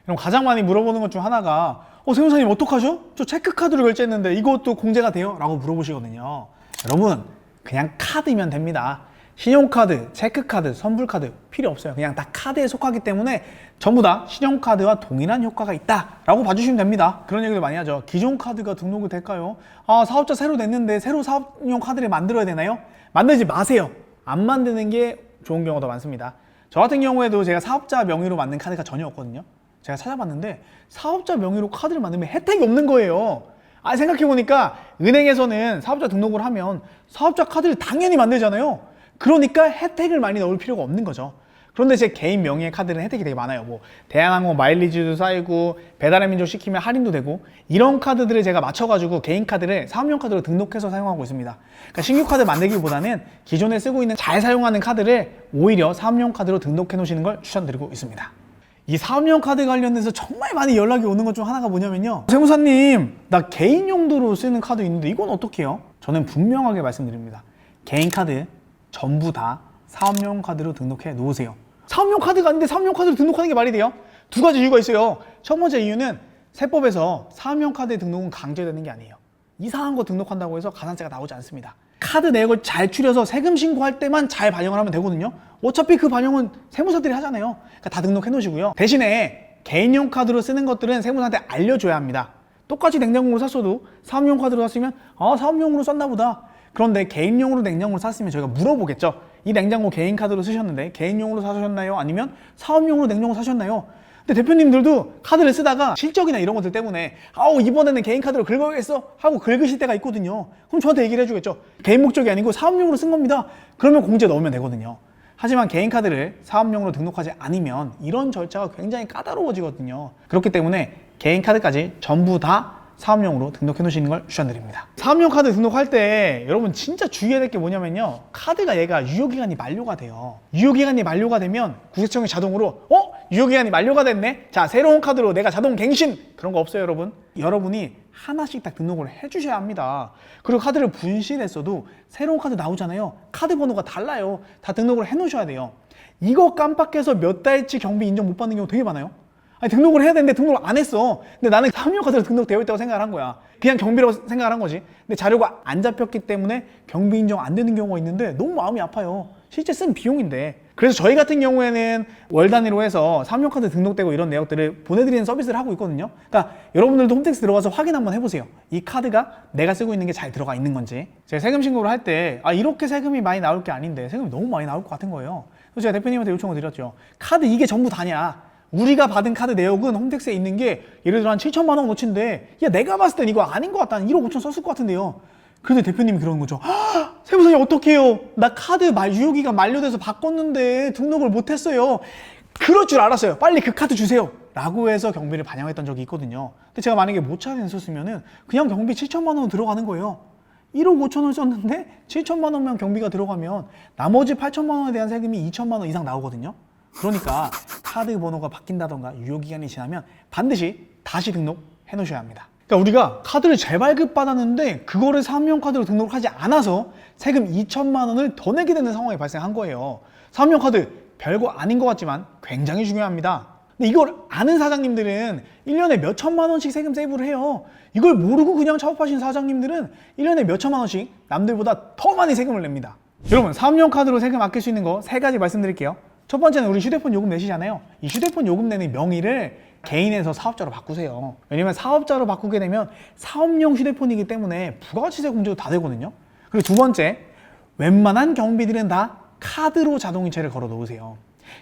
그럼 가장 많이 물어보는 것 중 하나가 세무사님 어떡하죠? 저 체크카드로 결제했는데 이것도 공제가 돼요? 라고 물어보시거든요. 여러분 그냥 카드면 됩니다. 신용카드, 체크카드, 선불카드 필요 없어요. 그냥 다 카드에 속하기 때문에 전부 다 신용카드와 동일한 효과가 있다라고 봐주시면 됩니다. 그런 얘기도 많이 하죠. 기존 카드가 등록이 될까요? 사업자 새로 냈는데 새로 사업용 카드를 만들어야 되나요? 만들지 마세요. 안 만드는 게 좋은 경우가 더 많습니다. 저 같은 경우에도 제가 사업자 명의로 만든 카드가 전혀 없거든요. 제가 찾아봤는데 사업자 명의로 카드를 만들면 혜택이 없는 거예요. 생각해보니까 은행에서는 사업자 등록을 하면 사업자 카드를 당연히 만들잖아요. 그러니까 혜택을 많이 넣을 필요가 없는 거죠. 그런데 제 개인 명의의 카드는 혜택이 되게 많아요. 뭐 대한항공 마일리지도 쌓이고 배달의 민족 시키면 할인도 되고 이런 카드들을 제가 맞춰가지고 개인 카드를 사업용 카드로 등록해서 사용하고 있습니다. 그러니까 신규 카드 만들기보다는 기존에 쓰고 있는 잘 사용하는 카드를 오히려 사업용 카드로 등록해 놓으시는 걸 추천드리고 있습니다. 이 사업용 카드 관련해서 정말 많이 연락이 오는 것 중 하나가 뭐냐면요, 세무사님 나 개인 용도로 쓰는 카드 있는데 이건 어떻게 해요? 저는 분명하게 말씀드립니다. 개인 카드 전부 다 사업용 카드로 등록해 놓으세요. 사업용 카드가 아닌데 사업용 카드로 등록하는 게 말이 돼요? 두 가지 이유가 있어요. 첫 번째 이유는 세법에서 사업용 카드 등록은 강제되는 게 아니에요. 이상한 거 등록한다고 해서 가산세가 나오지 않습니다. 카드 내역을 잘 추려서 세금 신고할 때만 잘 반영을 하면 되거든요. 어차피 그 반영은 세무사들이 하잖아요. 그러니까 다 등록해 놓으시고요. 대신에 개인용 카드로 쓰는 것들은 세무사한테 알려줘야 합니다. 똑같이 냉장고를 샀어도 사업용 카드로 샀으면 사업용으로 썼나 보다. 그런데 개인용으로 냉장고를 샀으면 저희가 물어보겠죠. 이 냉장고 개인 카드로 쓰셨는데 개인용으로 사셨나요? 아니면 사업용으로 냉장고 사셨나요? 근데 대표님들도 카드를 쓰다가 실적이나 이런 것들 때문에 이번에는 개인 카드로 긁어야겠어 하고 긁으실 때가 있거든요. 그럼 저한테 얘기를 해주겠죠. 개인 목적이 아니고 사업용으로 쓴 겁니다. 그러면 공제 넣으면 되거든요. 하지만 개인 카드를 사업용으로 등록하지 않으면 이런 절차가 굉장히 까다로워지거든요. 그렇기 때문에 개인 카드까지 전부 다 사업용으로 등록해 놓으시는 걸 추천드립니다. 사업용 카드 등록할 때 여러분 진짜 주의해야 될 게 뭐냐면요, 카드가 얘가 유효기간이 만료가 돼요. 유효기간이 만료가 되면 국세청이 자동으로 유효기간이 만료가 됐네, 자 새로운 카드로 내가 자동 갱신, 그런 거 없어요. 여러분이 하나씩 딱 등록을 해주셔야 합니다. 그리고 카드를 분실했어도 새로운 카드 나오잖아요. 카드 번호가 달라요. 다 등록을 해 놓으셔야 돼요. 이거 깜빡해서 몇 달치 경비 인정 못 받는 경우 되게 많아요. 등록을 해야 되는데 등록을 안 했어. 근데 나는 사업용 카드로 등록되어 있다고 생각을 한 거야. 그냥 경비라고 생각을 한 거지. 근데 자료가 안 잡혔기 때문에 경비 인정 안 되는 경우가 있는데 너무 마음이 아파요. 실제 쓴 비용인데. 그래서 저희 같은 경우에는 월 단위로 해서 사업용 카드 등록되고 이런 내역들을 보내드리는 서비스를 하고 있거든요. 그러니까 여러분들도 홈택스 들어가서 확인 한번 해보세요. 이 카드가 내가 쓰고 있는 게 잘 들어가 있는 건지. 제가 세금 신고를 할 때 이렇게 세금이 많이 나올 게 아닌데 세금이 너무 많이 나올 것 같은 거예요. 그래서 제가 대표님한테 요청을 드렸죠. 카드 이게 전부 다냐? 우리가 받은 카드 내역은 홈택스에 있는 게 예를 들어 한 7천만 원어치인데 내가 봤을 땐 이거 아닌 것 같다. 1억 5천 썼을 것 같은데요. 그런데 대표님이 그러는 거죠. 세무사님 어떡해요? 나 카드 유효기간 만료돼서 바꿨는데 등록을 못했어요. 그럴 줄 알았어요. 빨리 그 카드 주세요. 라고 해서 경비를 반영했던 적이 있거든요. 근데 제가 만약에 못 찾아냈었으면 그냥 경비 7천만 원 들어가는 거예요. 1억 5천 원 썼는데 7천만 원만 경비가 들어가면 나머지 8천만 원에 대한 세금이 2천만 원 이상 나오거든요. 그러니까 카드 번호가 바뀐다던가 유효기간이 지나면 반드시 다시 등록해 놓으셔야 합니다. 그러니까 우리가 카드를 재발급 받았는데 그거를 사업용 카드로 등록을 하지 않아서 세금 2천만 원을 더 내게 되는 상황이 발생한 거예요. 사업용 카드 별거 아닌 것 같지만 굉장히 중요합니다. 근데 이걸 아는 사장님들은 1년에 몇 천만 원씩 세금 세이브를 해요. 이걸 모르고 그냥 창업하신 사장님들은 1년에 몇 천만 원씩 남들보다 더 많이 세금을 냅니다. 여러분 사업용 카드로 세금 아낄 수 있는 거 3가지 말씀드릴게요. 첫 번째는 우리 휴대폰 요금 내시잖아요. 이 휴대폰 요금 내는 명의를 개인에서 사업자로 바꾸세요. 왜냐면 사업자로 바꾸게 되면 사업용 휴대폰이기 때문에 부가가치세 공제도 다 되거든요. 그리고 두 번째, 웬만한 경비들은 다 카드로 자동이체를 걸어 놓으세요.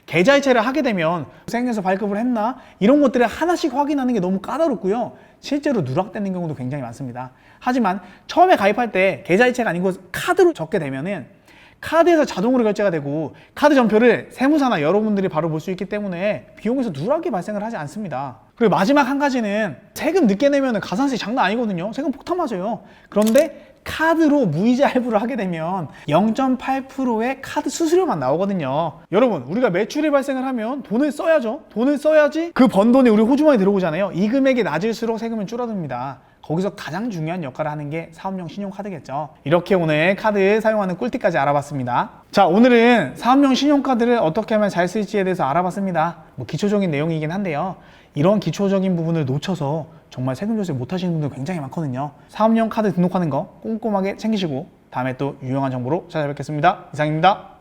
계좌이체를 하게 되면 생에서 발급을 했나 이런 것들을 하나씩 확인하는 게 너무 까다롭고요. 실제로 누락되는 경우도 굉장히 많습니다. 하지만 처음에 가입할 때 계좌이체가 아니고 카드로 적게 되면은 카드에서 자동으로 결제가 되고 카드 전표를 세무사나 여러분들이 바로 볼 수 있기 때문에 비용에서 누락이 발생을 하지 않습니다. 그리고 마지막 한 가지는 세금 늦게 내면 가산세 장난 아니거든요. 세금 폭탄 맞아요. 그런데 카드로 무이자 할부를 하게 되면 0.8%의 카드 수수료만 나오거든요. 여러분 우리가 매출이 발생을 하면 돈을 써야죠. 돈을 써야지 그 번 돈이 우리 호주머니에 들어오잖아요. 이 금액이 낮을수록 세금은 줄어듭니다. 거기서 가장 중요한 역할을 하는 게 사업용 신용카드겠죠. 이렇게 오늘 카드 사용하는 꿀팁까지 알아봤습니다. 자, 오늘은 사업용 신용카드를 어떻게 하면 잘 쓸지에 대해서 알아봤습니다. 기초적인 내용이긴 한데요. 이런 기초적인 부분을 놓쳐서 정말 세금 절세 못 하시는 분들 굉장히 많거든요. 사업용 카드 등록하는 거 꼼꼼하게 챙기시고 다음에 또 유용한 정보로 찾아뵙겠습니다. 이상입니다.